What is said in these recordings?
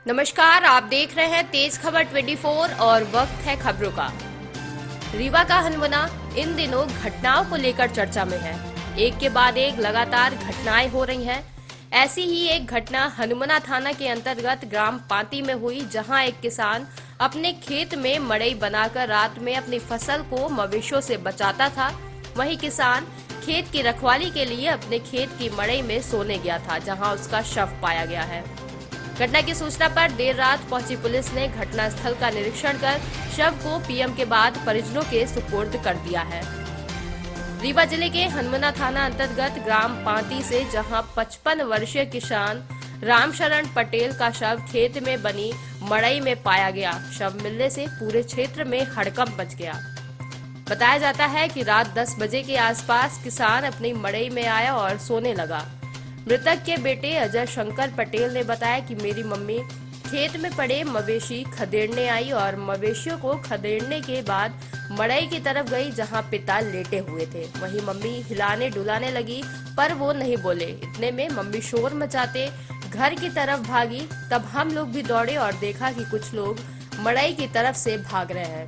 नमस्कार, आप देख रहे हैं तेज खबर 24 और वक्त है खबरों का। रीवा का हनमना इन दिनों घटनाओं को लेकर चर्चा में है। एक के बाद एक लगातार घटनाएं हो रही हैं। ऐसी ही एक घटना हनुमना थाना के अंतर्गत ग्राम पांती में हुई, जहां एक किसान अपने खेत में मड़ई बनाकर रात में अपनी फसल को मवेशियों से बचाता था। वहीं किसान खेत की रखवाली के लिए अपने खेत की मड़ई में सोने गया था, जहां उसका शव पाया गया है। घटना की सूचना पर देर रात पहुंची पुलिस ने घटनास्थल का निरीक्षण कर शव को पीएम के बाद परिजनों के सुपुर्द कर दिया है। रीवा जिले के हनुमना थाना अंतर्गत ग्राम पांती से जहां 55 वर्षीय किसान रामशरण पटेल का शव खेत में बनी मड़ई में पाया गया। शव मिलने से पूरे क्षेत्र में हड़कंप मच गया। बताया जाता है कि रात 10 बजे के आसपास किसान अपनी मड़ई में आया और सोने लगा। मृतक के बेटे अजय शंकर पटेल ने बताया कि मेरी मम्मी खेत में पड़े मवेशी खदेड़ने आई और मवेशियों को खदेड़ने के बाद मड़ई की तरफ गई, जहां पिता लेटे हुए थे। वहीं मम्मी हिलाने डुलाने लगी, पर वो नहीं बोले। इतने में मम्मी शोर मचाते घर की तरफ भागी। तब हम लोग भी दौड़े और देखा कि कुछ लोग मड़ई की तरफ से भाग रहे हैं।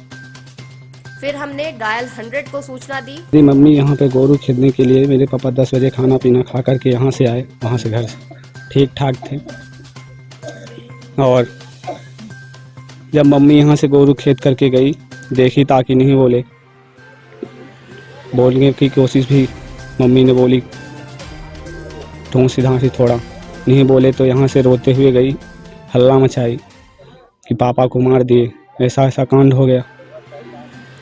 फिर हमने डायल 100 को सूचना दी। मेरी मम्मी यहाँ पे गोरू खेदने के लिए, मेरे पापा 10 बजे खाना पीना खा करके यहाँ से आए। वहाँ से घर से ठीक ठाक थे, और जब मम्मी यहाँ से गोरू खेद करके गई, देखी ताकि नहीं बोले। बोलने की कोशिश भी मम्मी ने बोली, ढोंसी धांसी थोड़ा नहीं बोले, तो यहाँ से रोते हुए गई, हल्ला मचाई कि पापा को मार दिए, ऐसा ऐसा कांड हो गया।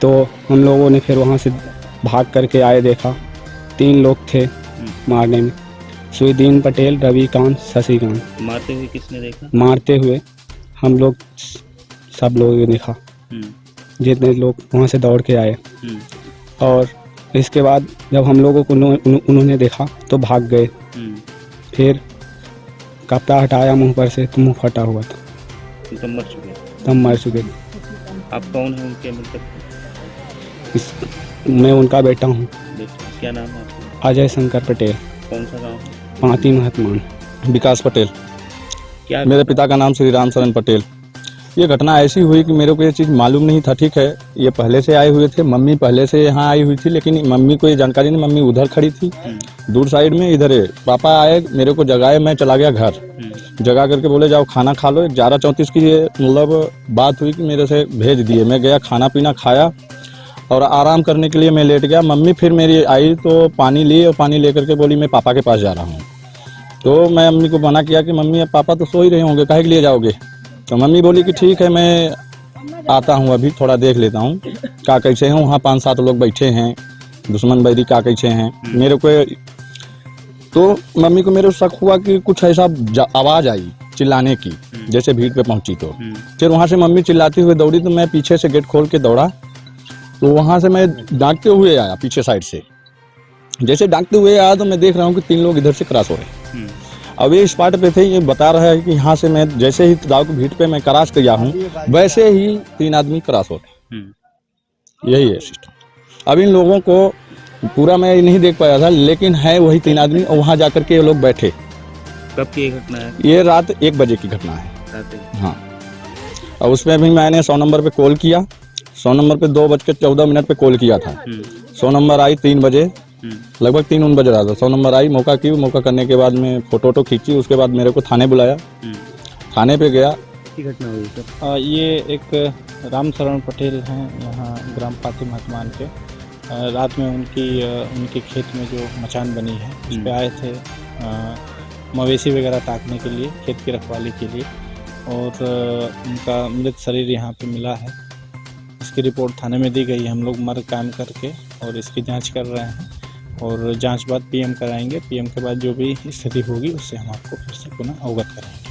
तो हम लोगों ने फिर वहाँ से भाग करके आए, देखा 3 लोग थे मारने में, सुईदीन पटेल, रविकांत, शशिकांत। मारते हुए किसने देखा? मारते हुए हम लोग सब लोगों ने देखा, जितने लोग वहाँ से दौड़ के आए। और इसके बाद जब हम लोगों को उन्होंने देखा तो भाग गए। फिर कपड़ा हटाया मुंह पर से, तो मुंह फटा हुआ था। तब मर चुके? तब मर चुके। आप कौन है उनके मृतक? मैं उनका बेटा हूँ। क्या नाम है आपका? अजय शंकर पटेल। कौन सा गाँव है? पांती महतमान। विकास पटेल। क्या मेरे पिता का नाम श्री रामशरण पटेल। ये घटना ऐसी हुई कि मेरे को ये चीज़ मालूम नहीं था। ठीक है, ये पहले से आए हुए थे, मम्मी पहले से यहाँ आई हुई थी, लेकिन मम्मी को ये जानकारी नहीं। मम्मी उधर खड़ी थी दूर साइड में, इधर पापा आए, मेरे को जगाए, मैं चला गया घर। जगा करके बोले जाओ खाना खा लो। 11:34 की ये मतलब बात हुई कि मेरे से भेज दिए। मैं गया, खाना पीना खाया और आराम करने के लिए मैं लेट गया। मम्मी फिर मेरी आई तो पानी ली, और पानी लेकर के बोली मैं पापा के पास जा रहा हूँ। तो मैं मम्मी को मना किया कि मम्मी अब पापा तो सो ही रहे होंगे, काहे के लिए जाओगे? तो मम्मी बोली कि ठीक है, मैं आता हूँ, अभी थोड़ा देख लेता हूँ क्या कैसे हैं। वहाँ 5-7 लोग बैठे हैं, दुश्मन बैरी क्या कैसे हैं। मेरे को तो मम्मी को मेरे शक हुआ कि कुछ ऐसा आवाज़ आई चिल्लाने की, जैसे भीड़ पे पहुंची। तो फिर वहाँ से मम्मी चिल्लाती हुए दौड़ी, तो मैं पीछे से गेट खोल के दौड़ा। तो वहाँ से मैं डांटते हुए आया पीछे साइड से। जैसे डांटते हुए आया तो मैं देख रहा हूँ कि 3 लोग इधर से क्रॉस हो रहे हैं। अब ये स्पॉट पे थे, ये बता रहा है कि यहाँ से मैं जैसे ही गाँव की भीड़ पे मैं क्रॉस किया हूँ, वैसे ही 3 आदमी क्रॉस हो रहे। यही है सिस्टम। अब इन लोगों को पूरा मैं नहीं देख पाया था, लेकिन है वही 3 आदमी, और वहाँ जाकर के ये लोग बैठे। कब की घटना है? ये रात 1 बजे की घटना है। हाँ, और उसमें भी मैंने 100 नंबर पे कॉल किया। 100 नंबर पे 2:14 पे कॉल किया था। 100 नंबर आई 3 बजे, लगभग 3 बज रहा था। 100 नंबर आई, मौका करने के बाद में फोटो खींची। उसके बाद मेरे को थाने बुलाया, थाने पे गया। घटना हुई सर? ये एक रामशरण पटेल हैं, यहाँ ग्राम पाती महतमान के। रात में उनके खेत में जो मचान बनी है, उस पर आए थे मवेशी वगैरह ताकने के लिए, खेत की रखवाली के लिए, और उनका मृत शरीर यहाँ पे मिला है। इसकी रिपोर्ट थाने में दी गई है। हम लोग मर्ग कायम करके और इसकी जांच कर रहे हैं, और जांच बाद पीएम कराएंगे। पीएम के बाद जो भी स्थिति होगी उससे हम आपको फिर से पुनः अवगत कराएंगे।